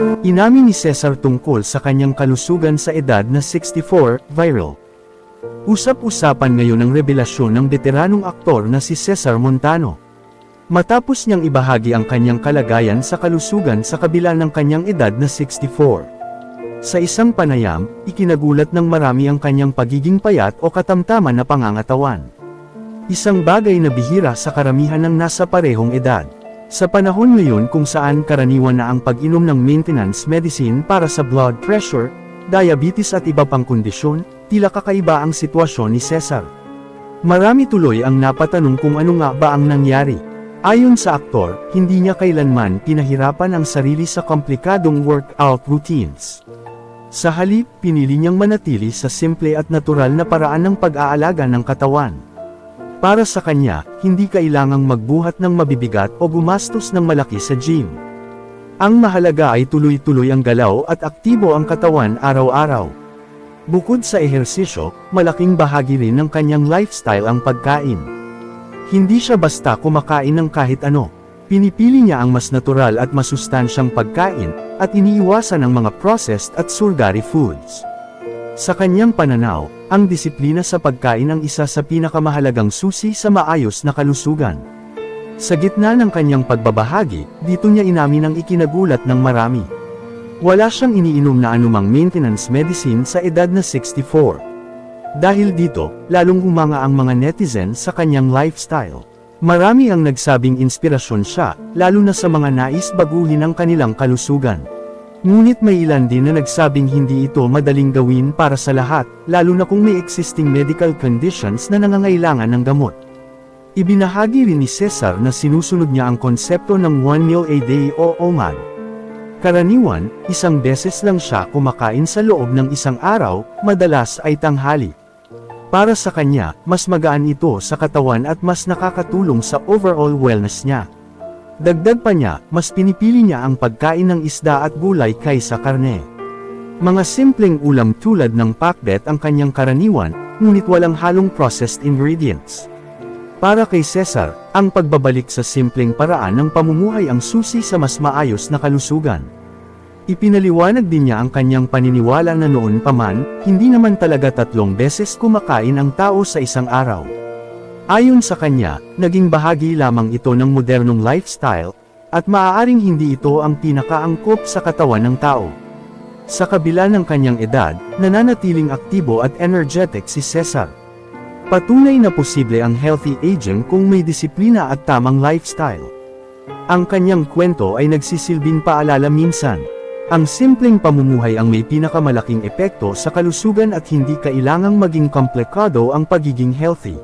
Inamin ni Cesar tungkol sa kanyang kalusugan sa edad na 64, viral. Usap-usapan ngayon ang revelasyon ng veteranong aktor na si Cesar Montano. Matapos niyang ibahagi ang kanyang kalagayan sa kalusugan sa kabila ng kanyang edad na 64. Sa isang panayam, ikinagulat ng marami ang kanyang pagiging payat o katamtaman na pangangatawan. Isang bagay na bihira sa karamihan ng nasa parehong edad. Sa panahon ngayon kung saan karaniwan na ang pag-inom ng maintenance medicine para sa blood pressure, diabetes at iba pang kondisyon, tila kakaiba ang sitwasyon ni Cesar. Marami tuloy ang napatanong kung ano nga ba ang nangyari. Ayon sa aktor, hindi niya kailanman pinahirapan ang sarili sa komplikadong workout routines. Sa halip, pinili niyang manatili sa simple at natural na paraan ng pag-aalaga ng katawan. Para sa kanya, hindi kailangang magbuhat ng mabibigat o gumastos ng malaki sa gym. Ang mahalaga ay tuloy-tuloy ang galaw at aktibo ang katawan araw-araw. Bukod sa ehersisyo, malaking bahagi rin ng kanyang lifestyle ang pagkain. Hindi siya basta kumakain ng kahit ano. Pinipili niya ang mas natural at masustansyang pagkain, at iniiwasan ang mga processed at sugary foods. Sa kanyang pananaw, ang disiplina sa pagkain ang isa sa pinakamahalagang susi sa maayos na kalusugan. Sa gitna ng kanyang pagbabahagi, dito niya inamin ang ikinagulat ng marami. Wala siyang iniinom na anumang maintenance medicine sa edad na 64. Dahil dito, lalong humanga ang mga netizens sa kanyang lifestyle. Marami ang nagsabing inspirasyon siya, lalo na sa mga nais baguhin ang kanilang kalusugan. Ngunit may ilan din na nagsabing hindi ito madaling gawin para sa lahat, lalo na kung may existing medical conditions na nangangailangan ng gamot. Ibinahagi rin ni Cesar na sinusunod niya ang konsepto ng one meal a day o OMAD. Karaniwan, isang beses lang siya kumakain sa loob ng isang araw, madalas ay tanghali. Para sa kanya, mas magaan ito sa katawan at mas nakakatulong sa overall wellness niya. Dagdag pa niya, mas pinipili niya ang pagkain ng isda at gulay kaysa karne. Mga simpleng ulam tulad ng pakbet ang kanyang karaniwan, ngunit walang halong processed ingredients. Para kay Cesar, ang pagbabalik sa simpleng paraan ng pamumuhay ang susi sa mas maayos na kalusugan. Ipinaliwanag din niya ang kanyang paniniwala na noon pa man, hindi naman talaga 3 beses kumakain ang tao sa isang araw. Ayon sa kanya, naging bahagi lamang ito ng modernong lifestyle, at maaaring hindi ito ang pinakaangkop sa katawan ng tao. Sa kabila ng kanyang edad, nananatiling aktibo at energetic si Cesar. Patunay na posible ang healthy aging kung may disiplina at tamang lifestyle. Ang kanyang kwento ay nagsisilbing paalala minsan. Ang simpleng pamumuhay ang may pinakamalaking epekto sa kalusugan at hindi kailangang maging komplikado ang pagiging healthy.